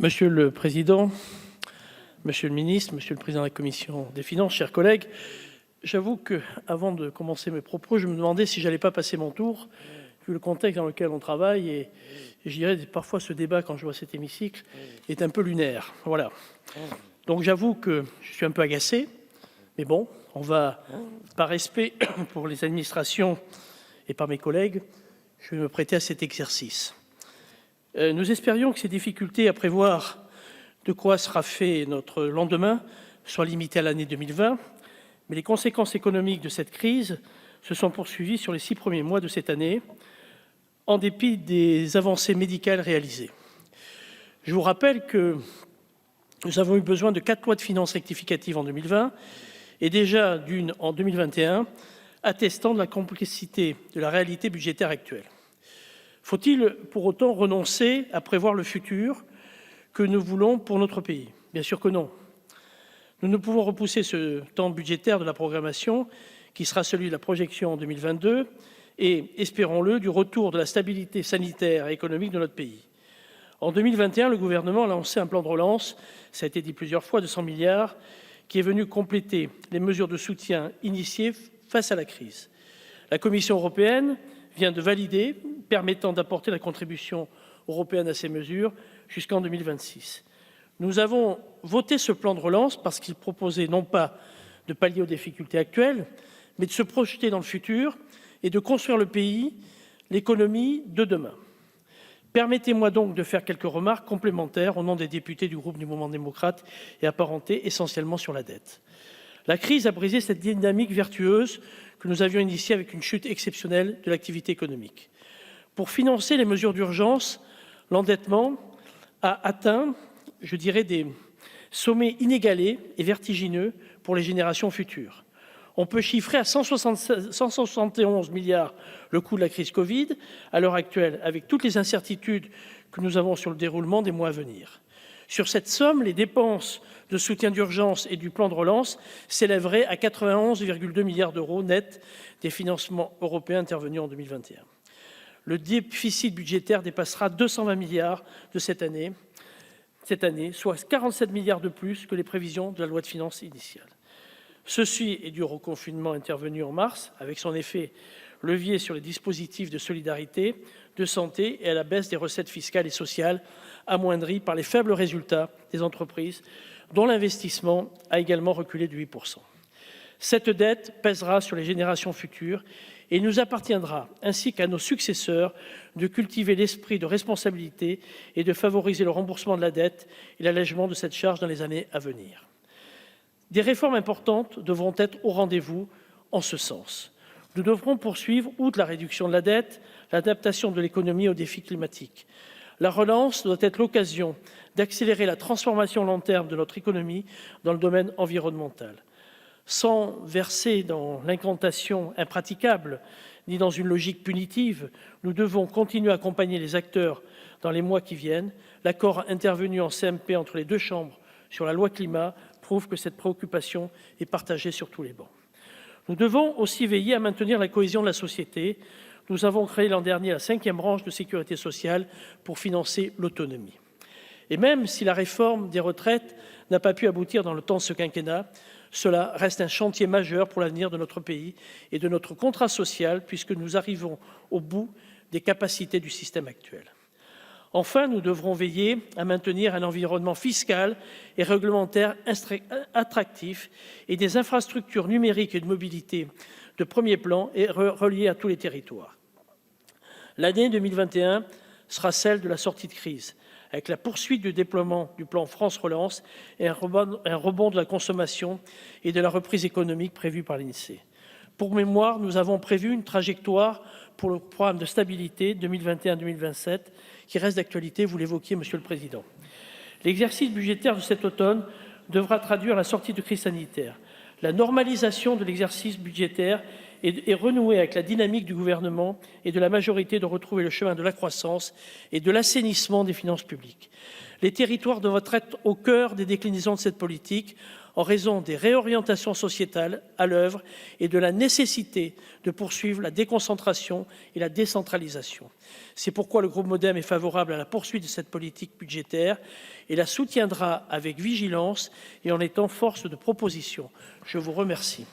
Monsieur le Président, Monsieur le Ministre, Monsieur le Président de la Commission des Finances, chers collègues, j'avoue qu'avant de commencer mes propos, je me demandais si j'allais pas passer mon tour, vu le contexte dans lequel on travaille, et je dirais parfois ce débat, quand je vois cet hémicycle, est un peu lunaire. Voilà. Donc j'avoue que je suis un peu agacé, mais bon, on va, par respect pour les administrations et par mes collègues, je vais me prêter à cet exercice. Nous espérions que ces difficultés à prévoir de quoi sera fait notre lendemain soient limitées à l'année 2020, mais les conséquences économiques de cette crise se sont poursuivies sur les 6 premiers mois de cette année, en dépit des avancées médicales réalisées. Je vous rappelle que nous avons eu besoin de 4 lois de finances rectificatives en 2020 et déjà d'une en 2021, attestant de la complexité de la réalité budgétaire actuelle. Faut-il pour autant renoncer à prévoir le futur que nous voulons pour notre pays? Bien sûr que non. Nous ne pouvons repousser ce temps budgétaire de la programmation, qui sera celui de la projection en 2022, et, espérons-le, du retour de la stabilité sanitaire et économique de notre pays. En 2021, le gouvernement a lancé un plan de relance, ça a été dit plusieurs fois, de 100 milliards, qui est venu compléter les mesures de soutien initiées face à la crise. La Commission européenne vient de valider, permettant d'apporter la contribution européenne à ces mesures jusqu'en 2026. Nous avons voté ce plan de relance parce qu'il proposait non pas de pallier aux difficultés actuelles, mais de se projeter dans le futur et de construire le pays, l'économie de demain. Permettez-moi donc de faire quelques remarques complémentaires au nom des députés du groupe du Mouvement démocrate et apparentés essentiellement sur la dette. La crise a brisé cette dynamique vertueuse que nous avions initiée avec une chute exceptionnelle de l'activité économique. Pour financer les mesures d'urgence, l'endettement a atteint, je dirais, des sommets inégalés et vertigineux pour les générations futures. On peut chiffrer à 171 milliards le coût de la crise Covid à l'heure actuelle, avec toutes les incertitudes que nous avons sur le déroulement des mois à venir. Sur cette somme, les dépenses de soutien d'urgence et du plan de relance s'élèveraient à 91,2 milliards d'euros net des financements européens intervenus en 2021. Le déficit budgétaire dépassera 220 milliards de cette année, soit 47 milliards de plus que les prévisions de la loi de finances initiale. Ceci est dû au reconfinement intervenu en mars, avec son effet levier sur les dispositifs de solidarité, de santé et à la baisse des recettes fiscales et sociales, amoindries par les faibles résultats des entreprises, dont l'investissement a également reculé de 8%. Cette dette pèsera sur les générations futures et il nous appartiendra, ainsi qu'à nos successeurs, de cultiver l'esprit de responsabilité et de favoriser le remboursement de la dette et l'allègement de cette charge dans les années à venir. Des réformes importantes devront être au rendez-vous en ce sens. Nous devrons poursuivre, outre la réduction de la dette, l'adaptation de l'économie aux défis climatiques. La relance doit être l'occasion d'accélérer la transformation long terme de notre économie dans le domaine environnemental. Sans verser dans l'incantation impraticable ni dans une logique punitive, nous devons continuer à accompagner les acteurs dans les mois qui viennent. L'accord intervenu en CMP entre les deux chambres sur la loi climat prouve que cette préoccupation est partagée sur tous les bancs. Nous devons aussi veiller à maintenir la cohésion de la société. Nous avons créé l'an dernier la 5e branche de sécurité sociale pour financer l'autonomie. Et même si la réforme des retraites n'a pas pu aboutir dans le temps de ce quinquennat, cela reste un chantier majeur pour l'avenir de notre pays et de notre contrat social, puisque nous arrivons au bout des capacités du système actuel. Enfin, nous devrons veiller à maintenir un environnement fiscal et réglementaire attractif et des infrastructures numériques et de mobilité de premier plan et reliées à tous les territoires. L'année 2021 sera celle de la sortie de crise, avec la poursuite du déploiement du plan France Relance et un rebond de la consommation et de la reprise économique prévue par l'INSEE. Pour mémoire, nous avons prévu une trajectoire pour le programme de stabilité 2021-2027 qui reste d'actualité, vous l'évoquiez, Monsieur le Président. L'exercice budgétaire de cet automne devra traduire la sortie de crise sanitaire, la normalisation de l'exercice budgétaire et renouer avec la dynamique du gouvernement et de la majorité de retrouver le chemin de la croissance et de l'assainissement des finances publiques. Les territoires doivent être au cœur des déclinaisons de cette politique en raison des réorientations sociétales à l'œuvre et de la nécessité de poursuivre la déconcentration et la décentralisation. C'est pourquoi le groupe MoDem est favorable à la poursuite de cette politique budgétaire et la soutiendra avec vigilance et en étant force de proposition. Je vous remercie.